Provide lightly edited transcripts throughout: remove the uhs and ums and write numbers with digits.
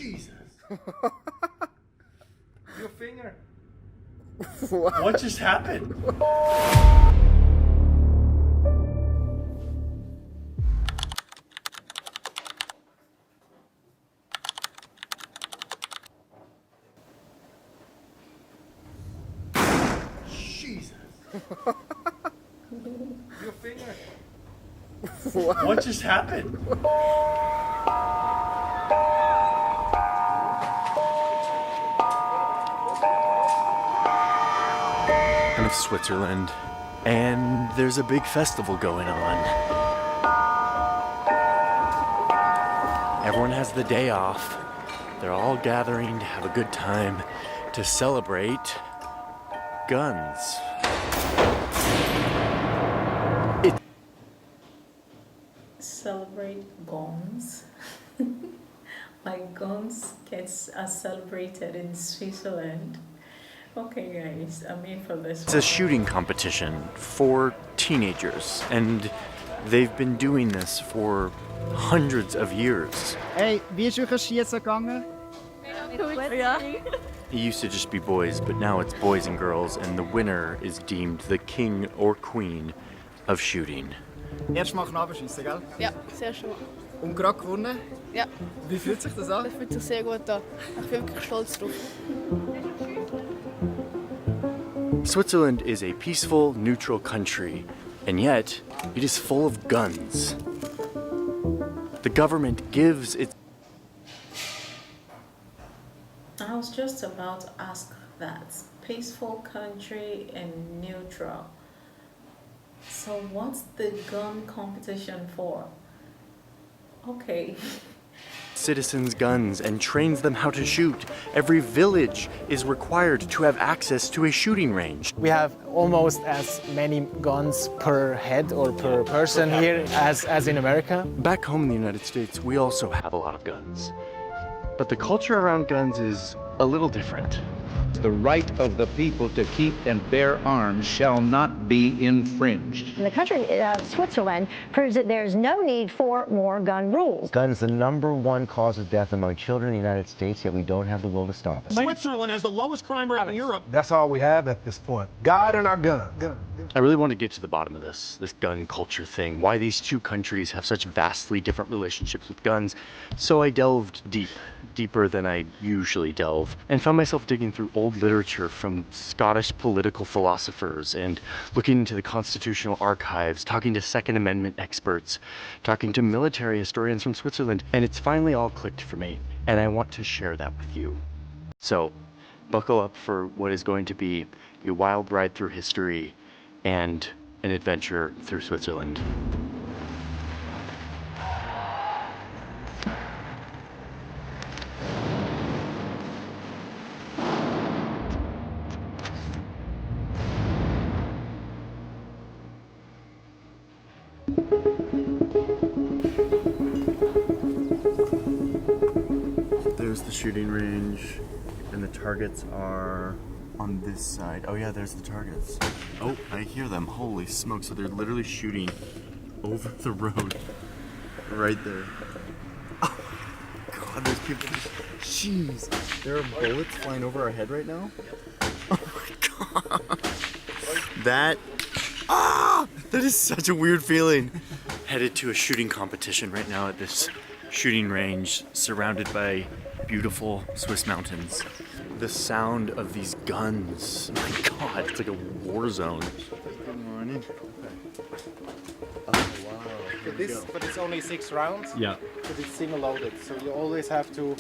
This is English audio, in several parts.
Jesus. Your finger. What? What just happened? Jesus. Your finger. What just happened? I'm in Switzerland, and there's a big festival going on. Everyone has the day off. They're all gathering to have a good time to celebrate guns. Celebrate guns. Like guns are celebrated in Switzerland. Okay guys, I'm in for this It's a shooting competition for teenagers, and they've been doing this for hundreds of years. Hey, wie ist euer Schießen gegangen? It used to just be boys, but now it's boys and girls, and the winner is deemed the king or queen of shooting. Erstes Mal Knabenschiessen, gell? Ja, sehr schön. Und gerade gewonnen? Ja. Wie fühlt sich das an? Das fühlt sich sehr gut an. Ich bin wirklich stolz drauf. Switzerland is a peaceful, neutral country, and yet it is full of guns. The government gives its... I was just about to ask that. Peaceful country and neutral. So what's the gun competition for? Okay. citizens guns and trains them how to shoot. Every village is required to have access to a shooting range. We have almost as many guns per head or per person here as in America. Back home in the United States, we also have a lot of guns. But the culture around guns is a little different. The right of the people to keep and bear arms shall not be infringed. The country, Switzerland, proves that there's no need for more gun rules. Gun is the #1 cause of death among children in the United States, yet we don't have the will to stop it. Switzerland has the lowest crime rate in Europe. That's all we have at this point. God and our gun. I really want to get to the bottom of this gun culture thing, why these two countries have such vastly different relationships with guns. So I delved deeper than I usually delve, and found myself digging through old literature from Scottish political philosophers and looking into the constitutional archives, talking to Second Amendment experts, talking to military historians from Switzerland, and it's finally all clicked for me, and I want to share that with you. So, buckle up for what is going to be a wild ride through history and an adventure through Switzerland. There's the shooting range, and the targets are on this side. Oh yeah, there's the targets. Oh, I hear them. Holy smoke. So they're literally shooting over the road right there. Oh my god, there's people. Jeez. There are bullets flying over our head right now? Oh my god. That is such a weird feeling. Headed to a shooting competition right now at this shooting range surrounded by beautiful Swiss mountains. The sound of these guns, my god, it's like a war zone. Good morning. Oh wow. But it's only 6 rounds? Yeah. But it's single loaded, so you always have to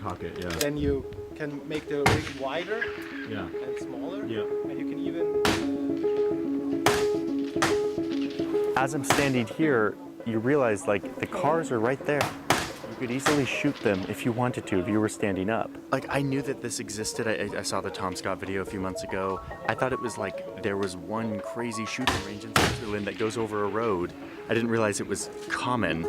cock it, yeah. Then you can make the rig wider and smaller. Yeah. And you can even As I'm standing here, you realize like the cars are right there. You could easily shoot them if you wanted to, if you were standing up. Like, I knew that this existed. I saw the Tom Scott video a few months ago. I thought it was like there was one crazy shooting range in Switzerland that goes over a road. I didn't realize it was common.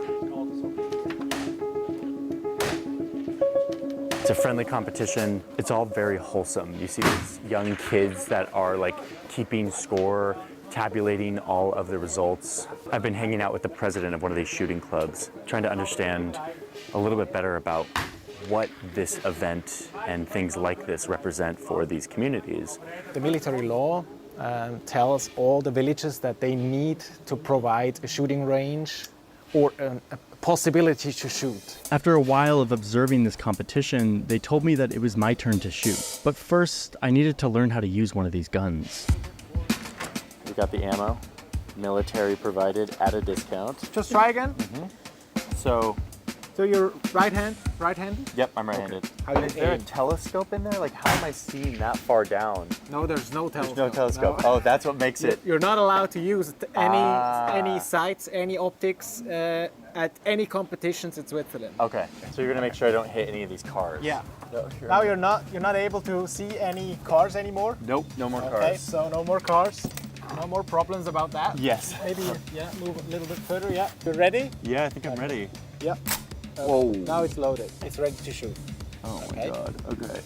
It's a friendly competition. It's all very wholesome. You see these young kids that are like keeping score, tabulating all of the results. I've been hanging out with the president of one of these shooting clubs, trying to understand a little bit better about what this event and things like this represent for these communities. The military law tells all the villages that they need to provide a shooting range or a possibility to shoot. After a while of observing this competition, they told me that it was my turn to shoot. But first, I needed to learn how to use one of these guns. We got the ammo, military provided at a discount. Just try again. So you're right-handed? yep, I'm right-handed. Okay. How do you Is there a aim? telescope in there? Like, how am I seeing that far down? No, there's no telescope. There's no telescope. No. Oh, that's what makes it. You're not allowed to use any sights, any optics at any competitions in Switzerland. Okay, so you're gonna make sure I don't hit any of these cars. Yeah. No, Now you're not able to see any cars anymore. Nope, no more Okay, cars. so no more cars. No more problems about that. Yes. Maybe move a little bit further. Yeah. You ready? Yeah, I think I'm ready. Yeah. Whoa. Now it's loaded. It's ready to shoot. Oh my Okay. god. Okay.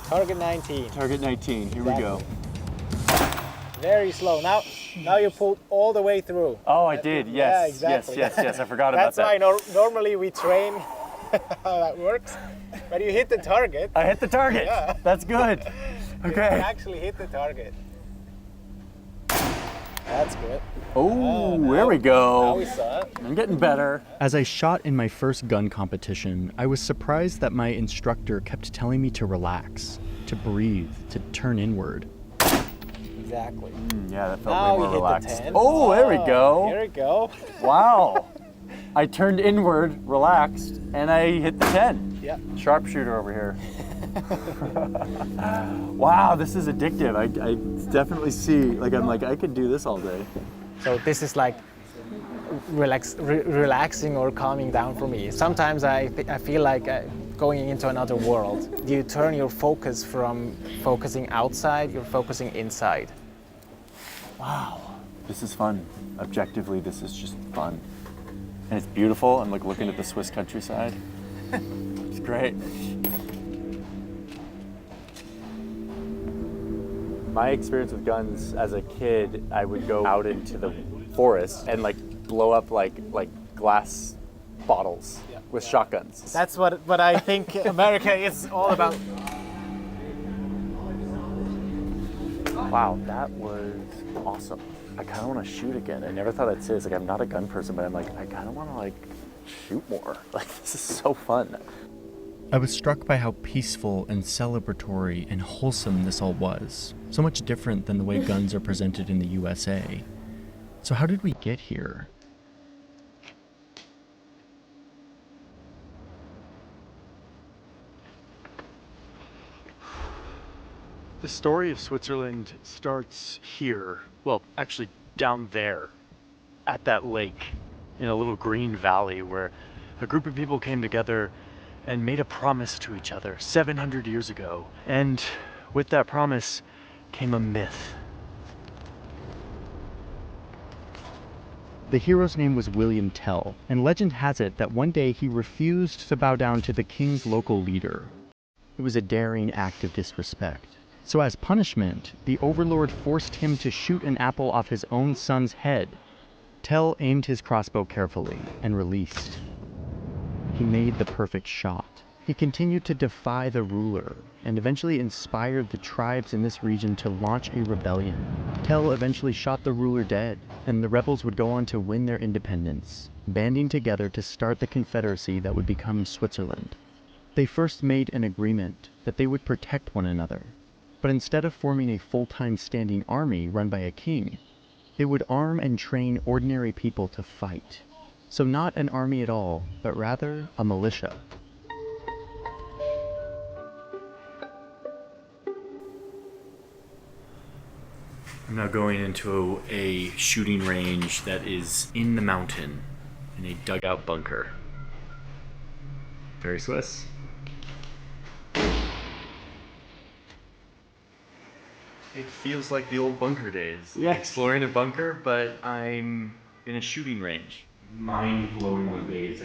Target 19. Target 19. Here we go. Very slow. Now you pulled all the way through. Oh, I did. Yes. Yeah, exactly. Yes. I forgot about That's that. why normally we train how that works. But you hit the target. I hit the target. Yeah. That's good. You Okay. actually hit the target. That's good. Oh, now- there we Now go. we saw it. I'm getting better. As I shot in my first gun competition, I was surprised that my instructor kept telling me to relax, to breathe, to turn inward. Exactly. Yeah, that felt Now way we more hit relaxed. the 10. Oh, there we go. Here we go. Wow. I turned inward, relaxed, and I hit the 10. Yeah. Sharpshooter over here. Wow, this is addictive. I definitely see, I could do this all day. So this is like relaxing or calming down for me. Sometimes I feel like going into another world. You turn your focus from focusing outside, you're focusing inside. Wow. This is fun. Objectively, this is just fun. And it's beautiful. I'm like looking at the Swiss countryside. It's great. My experience with guns as a kid, I would go out into the forest and like blow up like glass bottles with shotguns. That's what I think America is all about. Wow, that was awesome. I kind of want to shoot again. I never thought I'd say this. Like, I'm not a gun person, but I'm like, I kind of want to shoot more. Like, this is so fun. I was struck by how peaceful and celebratory and wholesome this all was. So much different than the way guns are presented in the USA. So how did we get here? The story of Switzerland starts here. Well, actually down there, at that lake, in a little green valley where a group of people came together and made a promise to each other 700 years ago. And with that promise came a myth. The hero's name was William Tell, and legend has it that one day he refused to bow down to the king's local leader. It was a daring act of disrespect. So as punishment, the overlord forced him to shoot an apple off his own son's head. Tell aimed his crossbow carefully and released. He made the perfect shot. He continued to defy the ruler and eventually inspired the tribes in this region to launch a rebellion. Tell eventually shot the ruler dead, and the rebels would go on to win their independence, banding together to start the confederacy that would become Switzerland. They first made an agreement that they would protect one another, but instead of forming a full-time standing army run by a king, they would arm and train ordinary people to fight. So not an army at all, but rather a militia. I'm now going into a shooting range that is in the mountain, in a dugout bunker. Very Swiss. It feels like the old bunker days. Yeah. Exploring a bunker, but I'm in a shooting range. Mind-blowing way. It's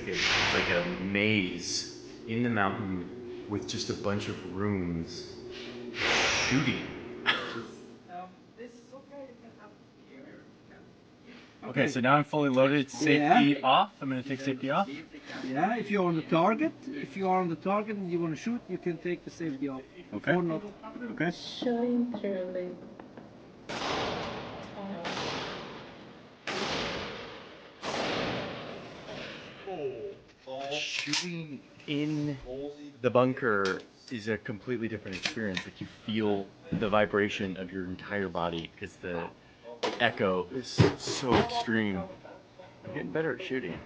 like a maze in the mountain with just a bunch of rooms shooting. Okay, so now I'm fully loaded. Safety off. I'm gonna take safety off. Yeah, if you're on the target, if you are on the target and you want to shoot, you can take the safety off. Okay. Or not. Okay. Shooting through the Shooting in the bunker is a completely different experience. Like you feel the vibration of your entire body because the echo is so extreme. I'm getting better at shooting.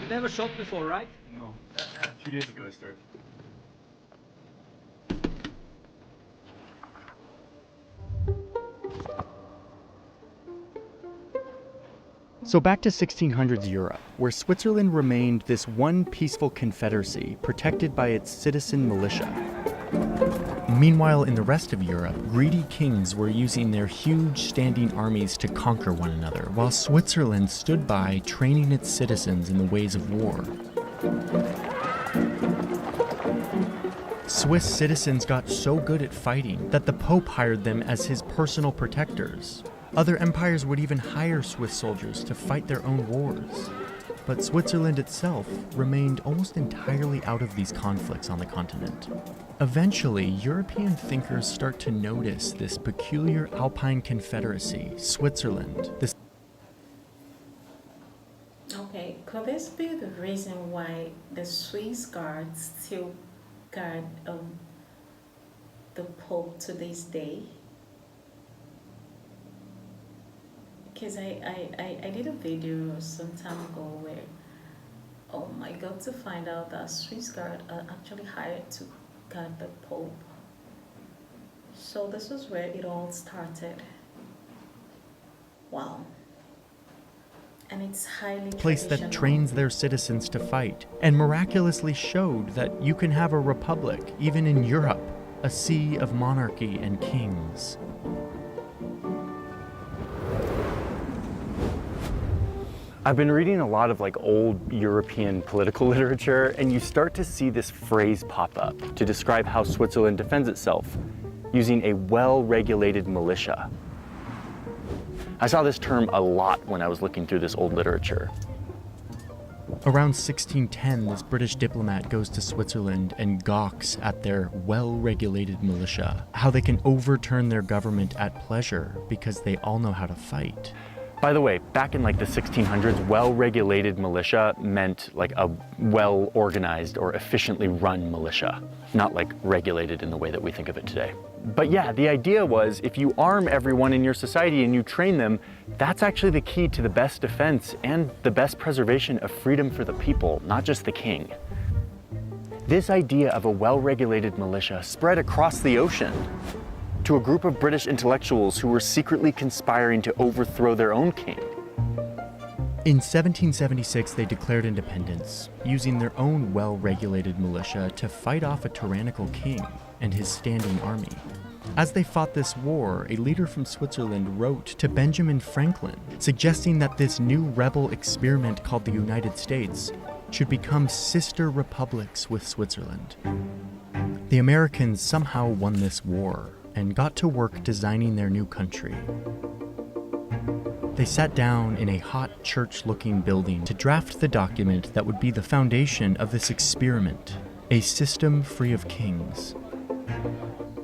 You never shot before, right? No. 2 days ago I started. So back to 1600s Europe, where Switzerland remained this one peaceful confederacy protected by its citizen militia. Meanwhile, in the rest of Europe, greedy kings were using their huge standing armies to conquer one another, while Switzerland stood by training its citizens in the ways of war. Swiss citizens got so good at fighting that the Pope hired them as his personal protectors. Other empires would even hire Swiss soldiers to fight their own wars. But Switzerland itself remained almost entirely out of these conflicts on the continent. Eventually, European thinkers start to notice this peculiar alpine confederacy, Switzerland. Okay, could this be the reason why the Swiss guards still guard the Pope to this day? Because I did a video some time ago where, oh my God, to find out that Swiss guards are actually hired to guard the Pope. So this is where it all started. Wow. And it's highly Place that traditional. trains their citizens to fight, and miraculously showed that you can have a republic, even in Europe, a sea of monarchy and kings. I've been reading a lot of old European political literature, and you start to see this phrase pop up to describe how Switzerland defends itself, using a well-regulated militia. I saw this term a lot when I was looking through this old literature. Around 1610, this British diplomat goes to Switzerland and gawks at their well-regulated militia, how they can overturn their government at pleasure because they all know how to fight. By the way, back in the 1600s, well-regulated militia meant a well-organized or efficiently run militia, not regulated in the way that we think of it today. But yeah, the idea was if you arm everyone in your society and you train them, that's actually the key to the best defense and the best preservation of freedom for the people, not just the king. This idea of a well-regulated militia spread across the ocean to a group of British intellectuals who were secretly conspiring to overthrow their own king. In 1776, they declared independence, using their own well-regulated militia to fight off a tyrannical king and his standing army. As they fought this war, a leader from Switzerland wrote to Benjamin Franklin, suggesting that this new rebel experiment called the United States should become sister republics with Switzerland. The Americans somehow won this war and got to work designing their new country. They sat down in a hot church-looking building to draft the document that would be the foundation of this experiment, a system free of kings.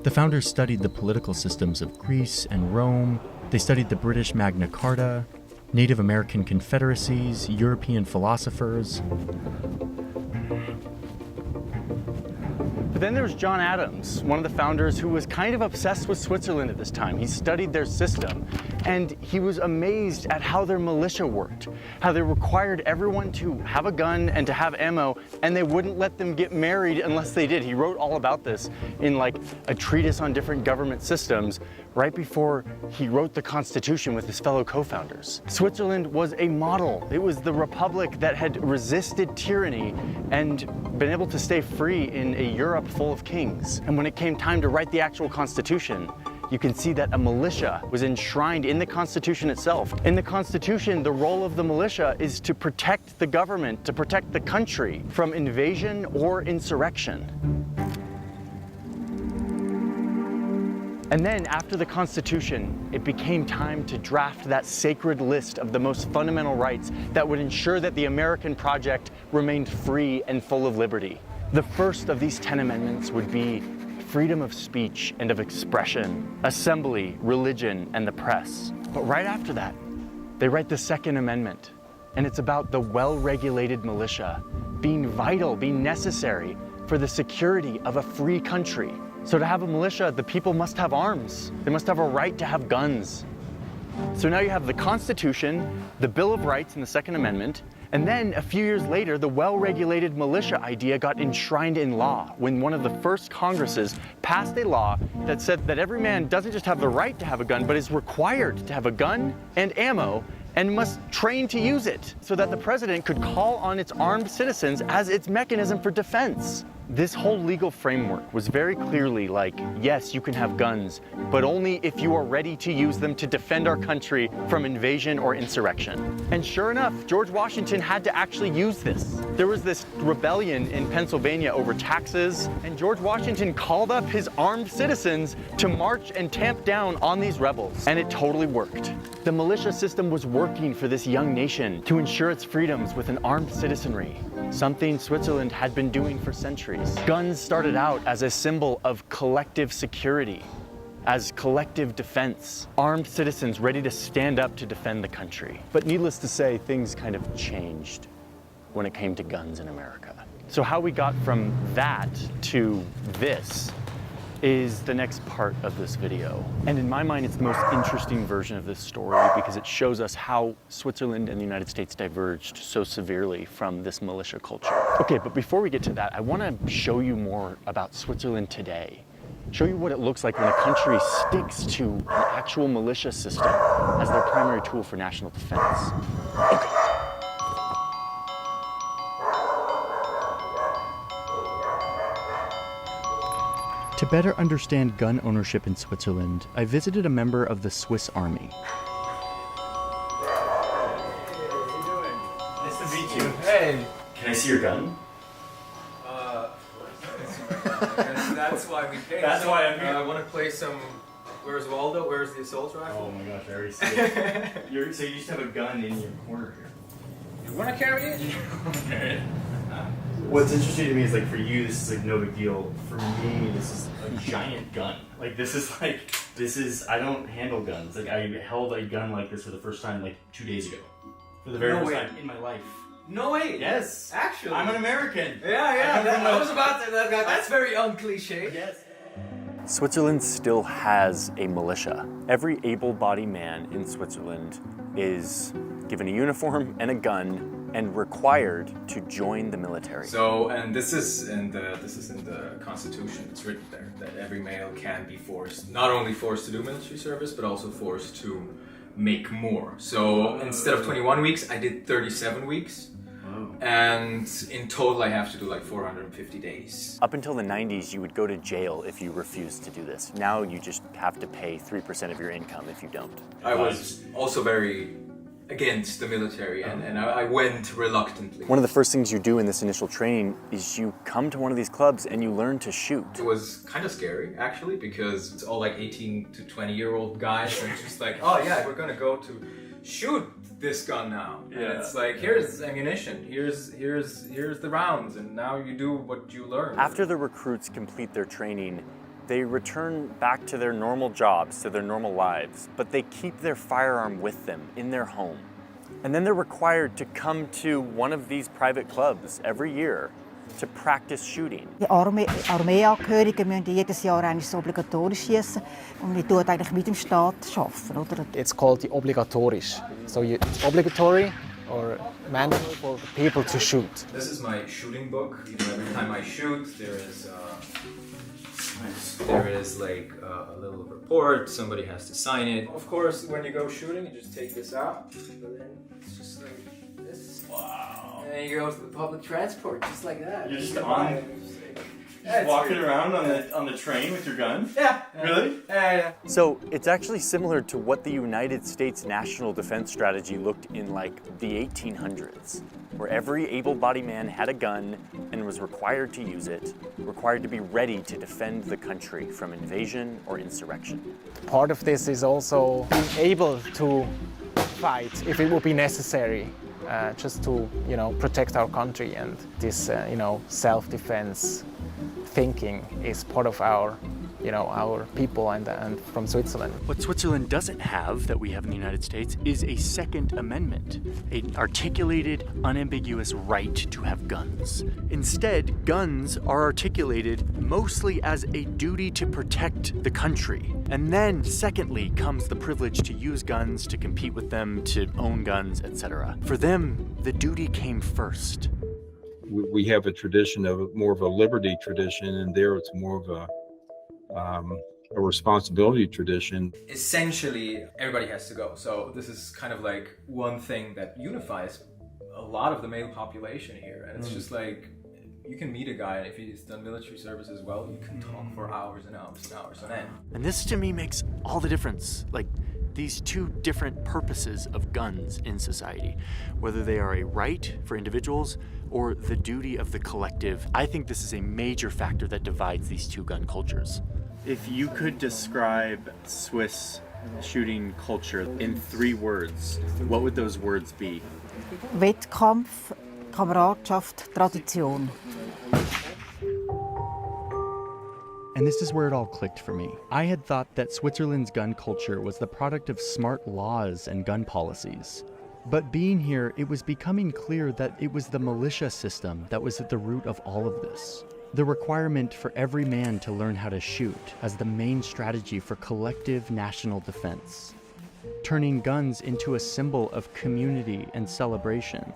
The founders studied the political systems of Greece and Rome. They studied the British Magna Carta, Native American confederacies, European philosophers. But then there was John Adams, one of the founders who was kind of obsessed with Switzerland at this time. He studied their system, and he was amazed at how their militia worked, how they required everyone to have a gun and to have ammo, and they wouldn't let them get married unless they did. He wrote all about this in a treatise on different government systems right before he wrote the Constitution with his fellow co-founders. Switzerland was a model. It was the republic that had resisted tyranny and been able to stay free in a Europe full of kings. And when it came time to write the actual Constitution, you can see that a militia was enshrined in the Constitution itself. In the Constitution, the role of the militia is to protect the government, to protect the country from invasion or insurrection. And then after the Constitution, it became time to draft that sacred list of the most fundamental rights that would ensure that the American project remained free and full of liberty. The first of these 10 amendments would be freedom of speech and of expression, assembly, religion, and the press. But right after that, they write the Second Amendment, and it's about the well-regulated militia being vital, being necessary for the security of a free country. So to have a militia, the people must have arms. They must have a right to have guns. So now you have the Constitution, the Bill of Rights and the Second Amendment, and then a few years later, the well-regulated militia idea got enshrined in law when one of the first Congresses passed a law that said that every man doesn't just have the right to have a gun, but is required to have a gun and ammo and must train to use it so that the president could call on its armed citizens as its mechanism for defense. This whole legal framework was very clearly like, yes, you can have guns, but only if you are ready to use them to defend our country from invasion or insurrection. And sure enough, George Washington had to actually use this. There was this rebellion in Pennsylvania over taxes, and George Washington called up his armed citizens to march and tamp down on these rebels, and it totally worked. The militia system was working for this young nation to ensure its freedoms with an armed citizenry, something Switzerland had been doing for centuries. Guns started out as a symbol of collective security, as collective defense, armed citizens ready to stand up to defend the country. But needless to say, things kind of changed when it came to guns in America. So how we got from that to this is the next part of this video. And in my mind, it's the most interesting version of this story because it shows us how Switzerland and the United States diverged so severely from this militia culture. Okay, but before we get to that, I want to show you more about Switzerland today. Show you what it looks like when a country sticks to an actual militia system as their primary tool for national defense. Okay. To better understand gun ownership in Switzerland, I visited a member of the Swiss Army. Nice to meet you. Hey. Can I see your gun? That's why we came. That's why I'm here. I want to play some. Where's Waldo? Where's the assault rifle? Oh my gosh, I already see it. So you just have a gun in your corner here. You want to carry it? Okay. What's interesting to me is like for you, this is like no big deal. For me, this is a giant gun. Like this is, I don't handle guns. Like I held a gun like this for the first time like 2 days ago. For the very first time in my life. No way. Yes. Actually. I'm an American. Yeah. I was about to, that's very uncliche. Yes. Switzerland still has a militia. Every able-bodied man in Switzerland is given a uniform and a gun and required to join the military. So, and this is in the Constitution. It's written there that every male can be forced, not only forced to do military service, but also forced to make more. So instead of 21 weeks, I did 37 weeks. And in total, I have to do like 450 days. Up until the 90s, you would go to jail if you refused to do this. Now you just have to pay 3% of your income if you don't. I was also very against the military, and I went reluctantly. One of the first things you do in this initial training is you come to one of these clubs and you learn to shoot. It was kind of scary, actually, because it's all like 18 to 20-year-old guys, and it's just like, oh yeah, we're gonna go to shoot this gun now. Yeah. And it's like, here's ammunition, here's the rounds, and now you do what you learn. After the recruits complete their training, they return back to their normal jobs, to their normal lives, but they keep their firearm with them in their home. And then they're required to come to one of these private clubs every year to practice shooting. Die Armeeangehörigen müssen jedes Jahr eigentlich obligatorisch schießen und wir tun eigentlich mit dem Staat arbeiten, oder? It's called the obligatorisch. So it's obligatory or mandatory for people to shoot. This is my shooting book. Every time I shoot, there is like a little report. Somebody has to sign it. Of course, when you go shooting, you just take this out, but then it's just like this. Wow. And then you go to the public transport, just like that. You're just on. Just walking around on the train with your gun? Yeah. Really? Yeah. So it's actually similar to what the United States National Defense Strategy looked in like the 1800s, where every able-bodied man had a gun and was required to use it, required to be ready to defend the country from invasion or insurrection. Part of this is also being able to fight if it would be necessary, just to, protect our country. And this, self-defense thinking is part of our people and from Switzerland. What Switzerland doesn't have that we have in the United States is a Second Amendment, an articulated, unambiguous right to have guns. Instead, guns are articulated mostly as a duty to protect the country. And then, secondly, comes the privilege to use guns, to compete with them, to own guns, etc. For them, the duty came first. We have a tradition of more of a liberty tradition, and there it's more of a responsibility tradition. Essentially, everybody has to go. So this is kind of like one thing that unifies a lot of the male population here. And it's just like, you can meet a guy, and if he's done military service as well, you can talk for hours and hours and hours on end. And this to me makes all the difference. Like, these two different purposes of guns in society, whether they are a right for individuals or the duty of the collective. I think this is a major factor that divides these two gun cultures. If you could describe Swiss shooting culture in 3 words, what would those words be? Wettkampf, Kameradschaft, Tradition. And this is where it all clicked for me. I had thought that Switzerland's gun culture was the product of smart laws and gun policies. But being here, it was becoming clear that it was the militia system that was at the root of all of this. The requirement for every man to learn how to shoot as the main strategy for collective national defense, turning guns into a symbol of community and celebration,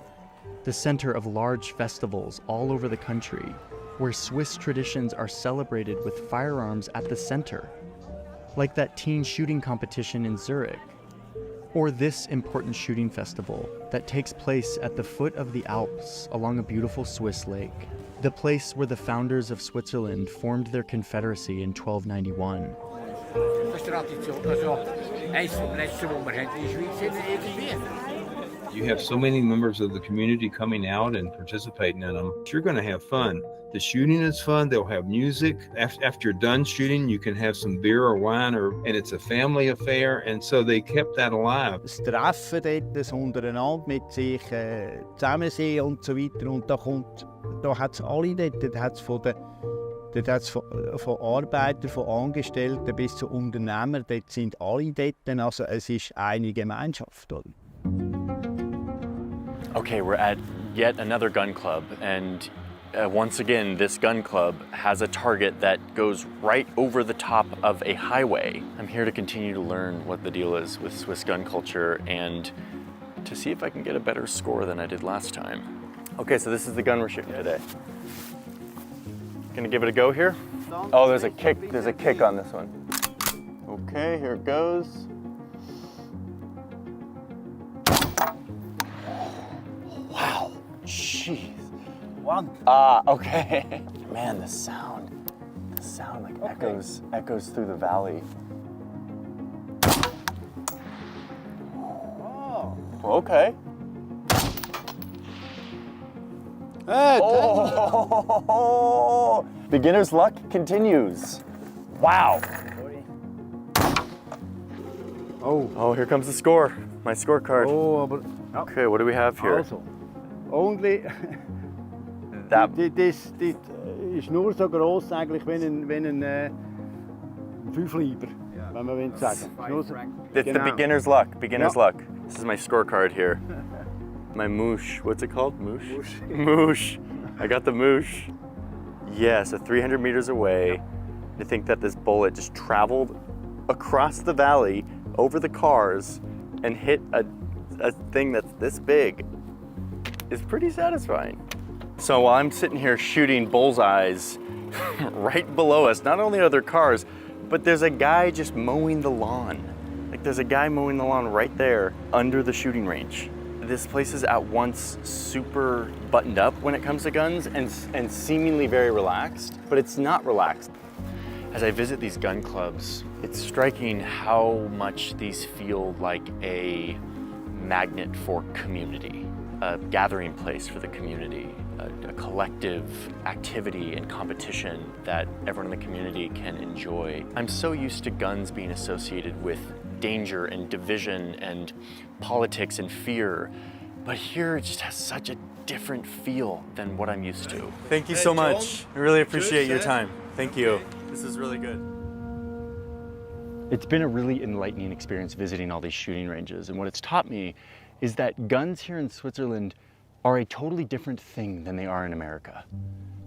the center of large festivals all over the country, where Swiss traditions are celebrated with firearms at the center, like that teen shooting competition in Zurich, or this important shooting festival that takes place at the foot of the Alps along a beautiful Swiss lake, the place where the founders of Switzerland formed their confederacy in 1291. You have so many members of the community coming out and participating in them. You're going to have fun. The shooting is fun. They'll have music. After you're done shooting, you can have some beer or wine, and it's a family affair. And so they kept that alive. Das Treffen dort, das untereinander mit sich zusammensehen und so weiter. Und da hat es alle dort. Da hat es von Arbeitern, von Angestellten bis zu Unternehmern. Dort sind alle dort. Also es ist eine Gemeinschaft. Oder? Okay, we're at yet another gun club, and once again, this gun club has a target that goes right over the top of a highway. I'm here to continue to learn what the deal is with Swiss gun culture and to see if I can get a better score than I did last time. Okay, so this is the gun we're shooting today. Gonna give it a go here? Oh, there's a kick on this one. Okay, here it goes. Wow, jeez. Okay. Man, the sound like echoes through the valley. Oh. Okay. Oh, beginner's luck continues. Wow. Oh, here comes the score. My scorecard. Okay, what do we have here? Also, only das ist nur so gross eigentlich wie ein Fünfliber, wenn man will sagen. It's the beginner's luck. Luck. This is my scorecard here. My moosh. What's it called? Moosh? Moosh. I got the moosh. Yeah, so 300 meters away. To think that this bullet just traveled across the valley, over the cars, and hit a thing that's this big is pretty satisfying. So while I'm sitting here shooting bullseyes right below us, not only are there cars, but there's a guy just mowing the lawn. Like there's a guy mowing the lawn right there under the shooting range. this place is at once super buttoned up when it comes to guns and seemingly very relaxed, but it's not relaxed. As I visit these gun clubs, it's striking how much these feel like a magnet for community, a gathering place for the community, a collective activity and competition that everyone in the community can enjoy. I'm so used to guns being associated with danger and division and politics and fear, but here it just has such a different feel than what I'm used to. Thank you so much. I really appreciate your time. Thank you. This is really good. It's been a really enlightening experience visiting all these shooting ranges, and what it's taught me is that guns here in Switzerland are a totally different thing than they are in America.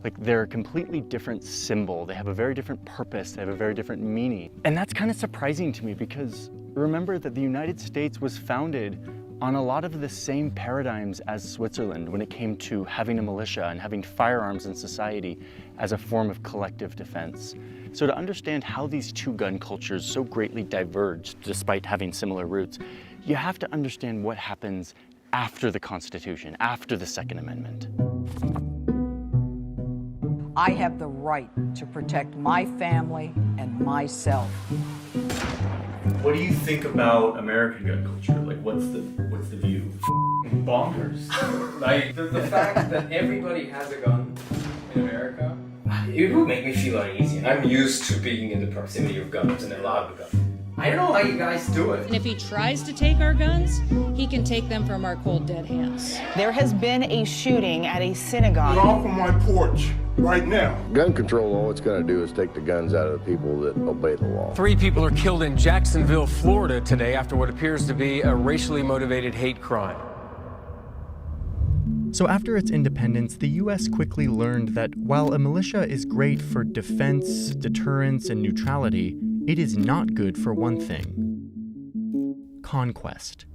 Like, they're a completely different symbol. They have a very different purpose. They have a very different meaning. And that's kind of surprising to me because remember that the United States was founded on a lot of the same paradigms as Switzerland when it came to having a militia and having firearms in society as a form of collective defense. So to understand how these two gun cultures so greatly diverged despite having similar roots, you have to understand what happens after the Constitution, after the Second Amendment. I have the right to protect my family and myself. What do you think about American gun culture? Like, what's the view? Bonkers. Like, the fact that everybody has a gun in America, it would make me feel uneasy. I'm used to being in the proximity of guns and allowed the gun. I don't know how you guys do it. And if he tries to take our guns, he can take them from our cold, dead hands. There has been a shooting at a synagogue. Get off of my porch right now. Gun control, all it's going to do is take the guns out of the people that obey the law. 3 people are killed in Jacksonville, Florida today after what appears to be a racially motivated hate crime. So after its independence, the US quickly learned that while a militia is great for defense, deterrence, and neutrality, it is not good for one thing: conquest.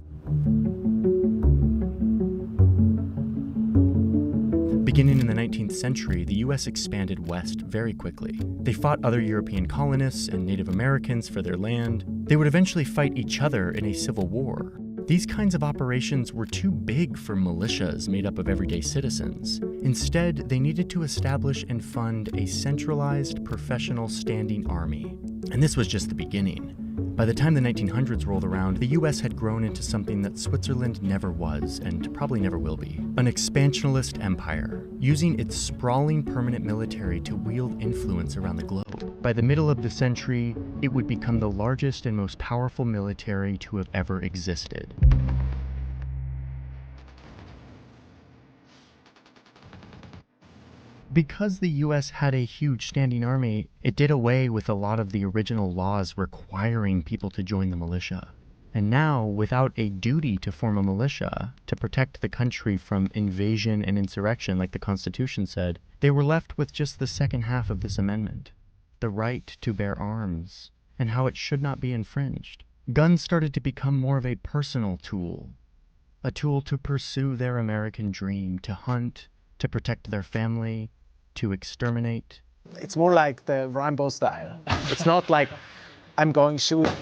Beginning in the 19th century, the US expanded west very quickly. They fought other European colonists and Native Americans for their land. They would eventually fight each other in a civil war. These kinds of operations were too big for militias made up of everyday citizens. Instead, they needed to establish and fund a centralized, professional standing army. And this was just the beginning. By the time the 1900s rolled around, the US had grown into something that Switzerland never was, and probably never will be: an expansionist empire, using its sprawling permanent military to wield influence around the globe. By the middle of the century, it would become the largest and most powerful military to have ever existed. Because the US had a huge standing army, it did away with a lot of the original laws requiring people to join the militia. And now, without a duty to form a militia to protect the country from invasion and insurrection like the Constitution said, they were left with just the second half of this amendment: the right to bear arms, and how it should not be infringed. Guns started to become more of a personal tool, a tool to pursue their American dream, to hunt, to protect their family, to exterminate. It's more like the Rambo style. It's not like I'm going shooting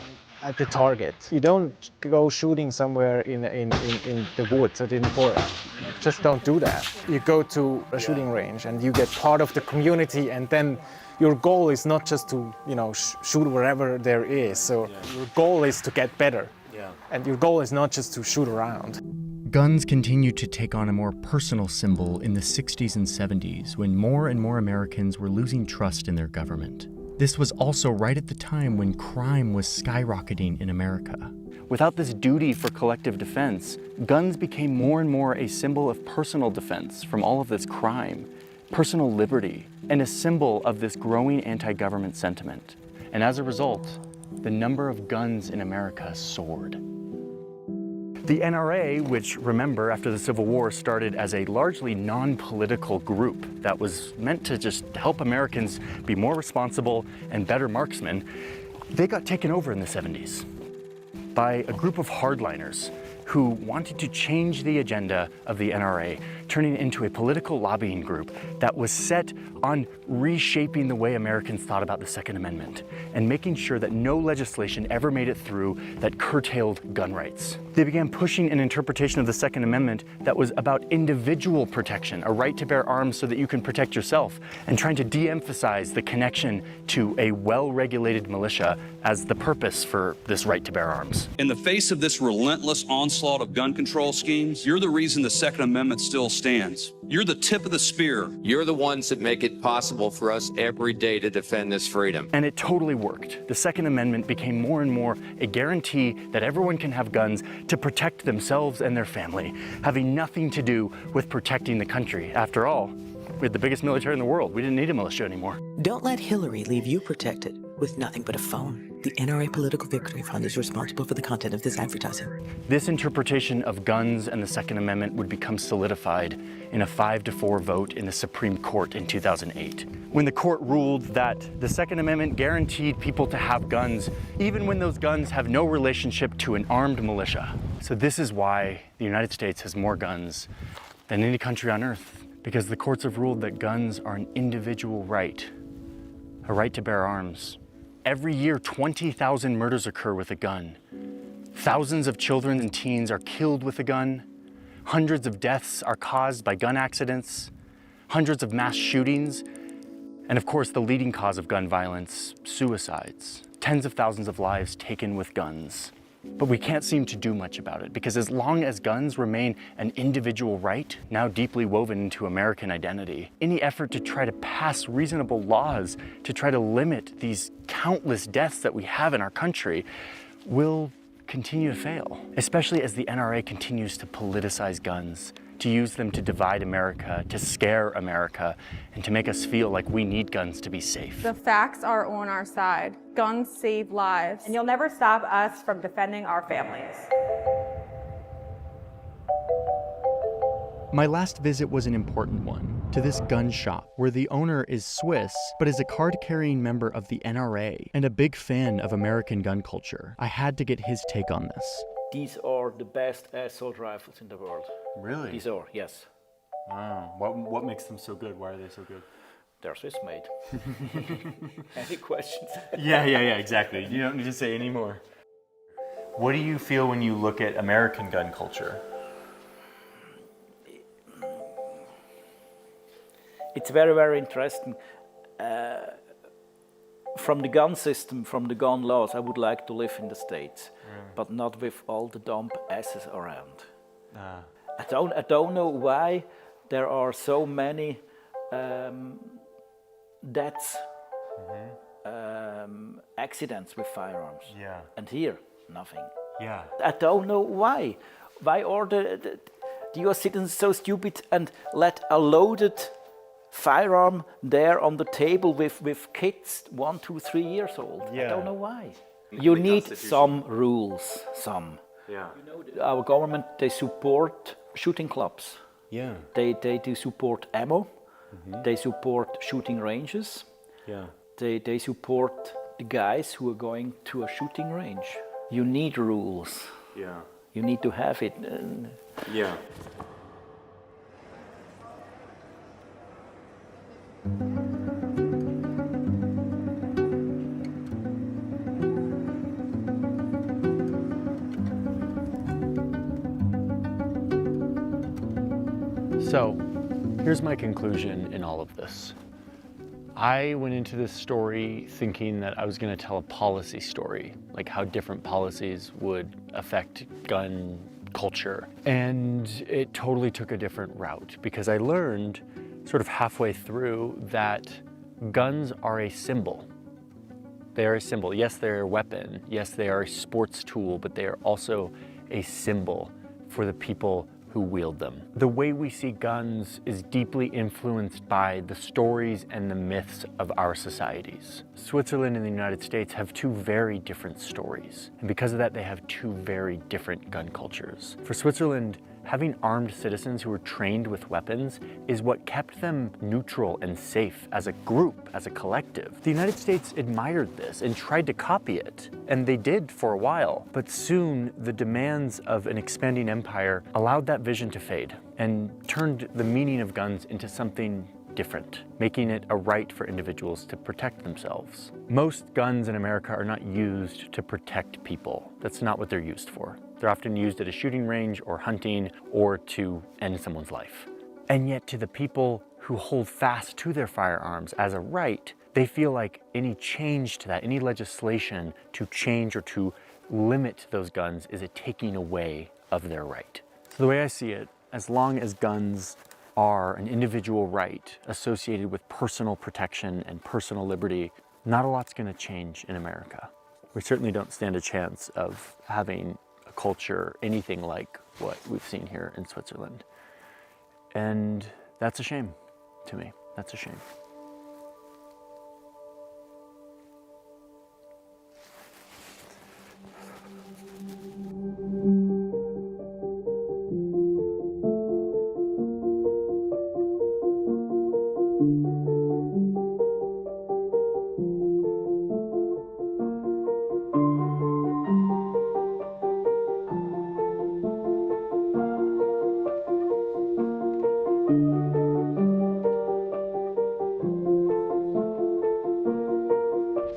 at the target. You don't go shooting somewhere in the woods or in the forest. Just don't do that. You go to a shooting range and you get part of the community, and then your goal is not just to, shoot wherever there is. So your goal is to get better. And your goal is not just to shoot around. Guns continued to take on a more personal symbol in the 60s and 70s when more and more Americans were losing trust in their government. This was also right at the time when crime was skyrocketing in America. Without this duty for collective defense, guns became more and more a symbol of personal defense from all of this crime, personal liberty, and a symbol of this growing anti-government sentiment. And as a result, the number of guns in America soared. The NRA, which, remember, after the Civil War started as a largely non-political group that was meant to just help Americans be more responsible and better marksmen, they got taken over in the 70s by a group of hardliners who wanted to change the agenda of the NRA turning into a political lobbying group that was set on reshaping the way Americans thought about the Second Amendment and making sure that no legislation ever made it through that curtailed gun rights. They began pushing an interpretation of the Second Amendment that was about individual protection, a right to bear arms so that you can protect yourself, and trying to de-emphasize the connection to a well-regulated militia as the purpose for this right to bear arms. In the face of this relentless onslaught of gun control schemes, you're the reason the Second Amendment still stands. You're the tip of the spear. You're the ones that make it possible for us every day to defend this freedom. And it totally worked. The Second Amendment became more and more a guarantee that everyone can have guns to protect themselves and their family, having nothing to do with protecting the country. After all, we had the biggest military in the world. We didn't need a militia anymore. Don't let Hillary leave you protected with nothing but a phone. The NRA Political Victory Fund is responsible for the content of this advertising. This interpretation of guns and the Second Amendment would become solidified in a 5-4 vote in the Supreme Court in 2008, when the court ruled that the Second Amendment guaranteed people to have guns, even when those guns have no relationship to an armed militia. So this is why the United States has more guns than any country on earth, because the courts have ruled that guns are an individual right, a right to bear arms. Every year, 20,000 murders occur with a gun. Thousands of children and teens are killed with a gun. Hundreds of deaths are caused by gun accidents. Hundreds of mass shootings. And of course, the leading cause of gun violence, suicides. Tens of thousands of lives taken with guns. But we can't seem to do much about it, because as long as guns remain an individual right, now deeply woven into American identity, any effort to try to pass reasonable laws to try to limit these countless deaths that we have in our country will continue to fail, especially as the NRA continues to politicize guns, to use them to divide America, to scare America, and to make us feel like we need guns to be safe. The facts are on our side. Guns save lives. And you'll never stop us from defending our families. My last visit was an important one, to this gun shop, where the owner is Swiss, but is a card-carrying member of the NRA and a big fan of American gun culture. I had to get his take on this. These are the best assault rifles in the world. Really? These are, yes. Wow. What makes them so good? Why are they so good? They're Swiss made. Any questions? Yeah, exactly. You don't need to say any more. What do you feel when you look at American gun culture? It's very, very interesting. From the gun system, from the gun laws, I would like to live in the States, but not with all the dumb asses around. I don't know why there are so many deaths, accidents with firearms. Yeah. And here, nothing. Yeah. I don't know why. Why are the US citizens so stupid and let a loaded firearm there on the table with kids 1, 2, 3 years old? Yeah. I don't know why. You need some rules, some. Yeah. Our government, they support shooting clubs. Yeah. They do support ammo. They support shooting ranges. Yeah. They support the guys who are going to a shooting range. You need rules. Yeah. You need to have it. Yeah. So, here's my conclusion in all of this. I went into this story thinking that I was going to tell a policy story, like how different policies would affect gun culture. And it totally took a different route, because I learned sort of halfway through that guns are a symbol. They are a symbol. Yes, they're a weapon. Yes, they are a sports tool, but they are also a symbol for the people who wield them. The way we see guns is deeply influenced by the stories and the myths of our societies. Switzerland and the United States have two very different stories, and because of that, they have two very different gun cultures. For Switzerland, having armed citizens who were trained with weapons is what kept them neutral and safe as a group, as a collective. The United States admired this and tried to copy it, and they did for a while. But soon, the demands of an expanding empire allowed that vision to fade and turned the meaning of guns into something different, making it a right for individuals to protect themselves. Most guns in America are not used to protect people. That's not what they're used for. They're often used at a shooting range or hunting or to end someone's life. And yet to the people who hold fast to their firearms as a right, they feel like any change to that, any legislation to change or to limit those guns is a taking away of their right. So the way I see it, as long as guns are an individual right associated with personal protection and personal liberty, not a lot's going to change in America. We certainly don't stand a chance of having a culture anything like what we've seen here in Switzerland. And that's a shame to me. That's a shame.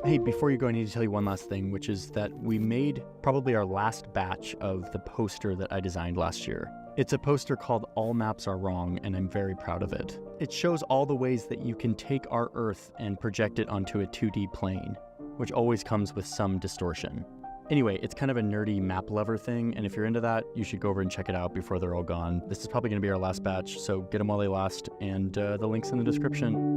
Hey, before you go, I need to tell you one last thing, which is that we made probably our last batch of the poster that I designed last year. It's a poster called All Maps Are Wrong, and I'm very proud of it. It shows all the ways that you can take our Earth and project it onto a 2D plane, which always comes with some distortion. Anyway, it's kind of a nerdy map lover thing, and if you're into that, you should go over and check it out before they're all gone. This is probably going to be our last batch, so get them while they last, and the link's in the description.